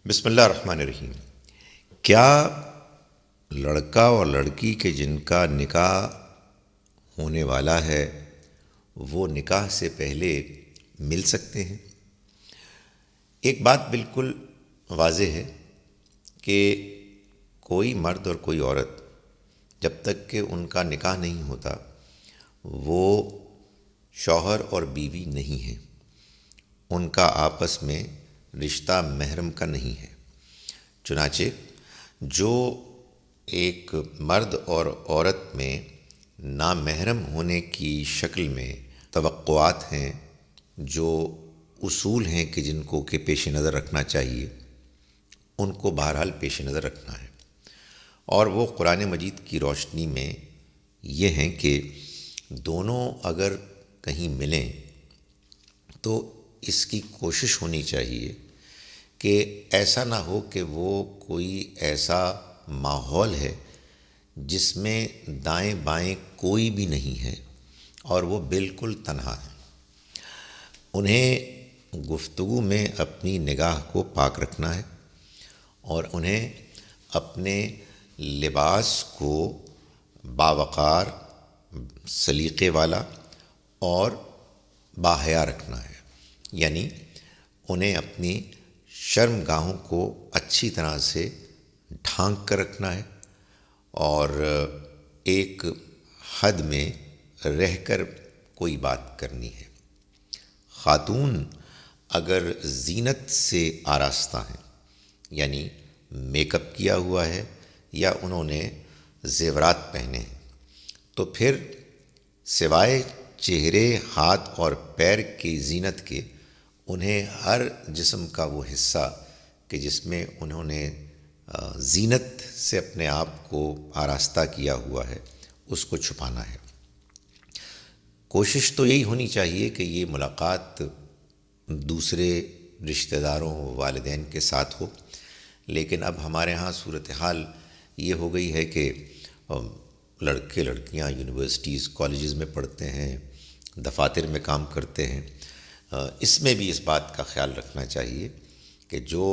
بسم اللہ الرحمن الرحیم۔ کیا لڑکا اور لڑکی کے جن کا نکاح ہونے والا ہے وہ نکاح سے پہلے مل سکتے ہیں؟ ایک بات بالکل واضح ہے کہ کوئی مرد اور کوئی عورت جب تک کہ ان کا نکاح نہیں ہوتا وہ شوہر اور بیوی نہیں ہیں، ان کا آپس میں رشتہ محرم کا نہیں ہے۔ چنانچہ جو ایک مرد اور عورت میں نامحرم ہونے کی شکل میں توقعات ہیں، جو اصول ہیں کہ جن کو کہ پیش نظر رکھنا چاہیے، ان کو بہرحال پیش نظر رکھنا ہے، اور وہ قرآن مجید کی روشنی میں یہ ہیں کہ دونوں اگر کہیں ملیں تو اس کی کوشش ہونی چاہیے کہ ایسا نہ ہو کہ وہ کوئی ایسا ماحول ہے جس میں دائیں بائیں کوئی بھی نہیں ہے اور وہ بالکل تنہا ہے۔ انہیں گفتگو میں اپنی نگاہ کو پاک رکھنا ہے اور انہیں اپنے لباس کو باوقار، سلیقے والا اور باحیا رکھنا ہے، یعنی انہیں اپنی شرم گاہوں کو اچھی طرح سے ڈھانک کر رکھنا ہے اور ایک حد میں رہ کر کوئی بات کرنی ہے۔ خاتون اگر زینت سے آراستہ ہیں، یعنی میک اپ کیا ہوا ہے یا انہوں نے زیورات پہنے ہیں، تو پھر سوائے چہرے، ہاتھ اور پیر کی زینت کے انہیں ہر جسم کا وہ حصہ کہ جس میں انہوں نے زینت سے اپنے آپ کو آراستہ کیا ہوا ہے اس کو چھپانا ہے۔ کوشش تو یہی ہونی چاہیے کہ یہ ملاقات دوسرے رشتہ داروں، والدین کے ساتھ ہو، لیکن اب ہمارے ہاں صورتحال یہ ہو گئی ہے کہ لڑکے لڑکیاں یونیورسٹیز، کالجز میں پڑھتے ہیں، دفاتر میں کام کرتے ہیں۔ اس میں بھی اس بات کا خیال رکھنا چاہیے کہ جو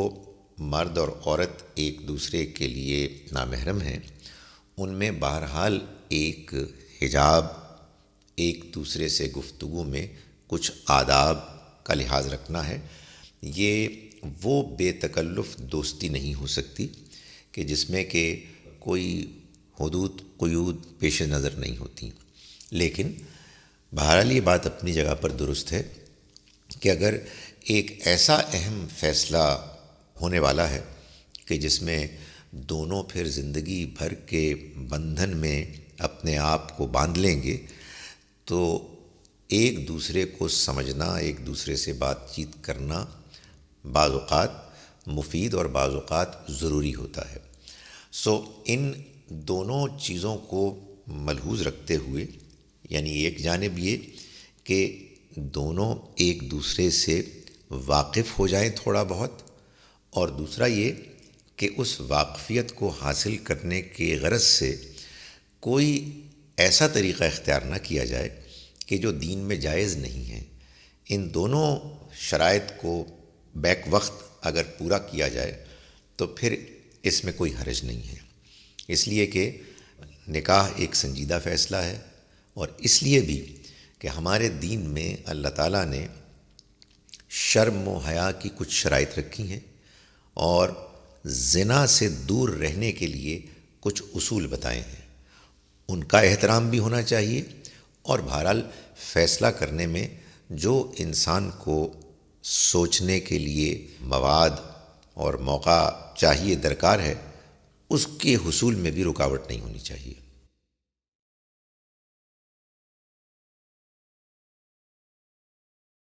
مرد اور عورت ایک دوسرے کے لیے نامحرم ہیں، ان میں بہرحال ایک حجاب، ایک دوسرے سے گفتگو میں کچھ آداب کا لحاظ رکھنا ہے۔ یہ وہ بے تکلف دوستی نہیں ہو سکتی کہ جس میں کہ کوئی حدود قیود پیش نظر نہیں ہوتی، لیکن بہرحال یہ بات اپنی جگہ پر درست ہے کہ اگر ایک ایسا اہم فیصلہ ہونے والا ہے کہ جس میں دونوں پھر زندگی بھر کے بندھن میں اپنے آپ کو باندھ لیں گے، تو ایک دوسرے کو سمجھنا، ایک دوسرے سے بات چیت کرنا بعض اوقات مفید اور بعض اوقات ضروری ہوتا ہے۔ ان دونوں چیزوں کو ملحوظ رکھتے ہوئے، یعنی ایک جانب یہ کہ دونوں ایک دوسرے سے واقف ہو جائیں تھوڑا بہت، اور دوسرا یہ کہ اس واقفیت کو حاصل کرنے کے غرض سے کوئی ایسا طریقہ اختیار نہ کیا جائے کہ جو دین میں جائز نہیں ہے۔ ان دونوں شرائط کو بیک وقت اگر پورا کیا جائے تو پھر اس میں کوئی حرج نہیں ہے، اس لیے کہ نکاح ایک سنجیدہ فیصلہ ہے، اور اس لیے بھی کہ ہمارے دین میں اللہ تعالیٰ نے شرم و حیا کی کچھ شرائط رکھی ہیں اور زنا سے دور رہنے کے لیے کچھ اصول بتائے ہیں۔ ان کا احترام بھی ہونا چاہیے، اور بہرحال فیصلہ کرنے میں جو انسان کو سوچنے کے لیے مواد اور موقع چاہیے، درکار ہے، اس کے حصول میں بھی رکاوٹ نہیں ہونی چاہیے۔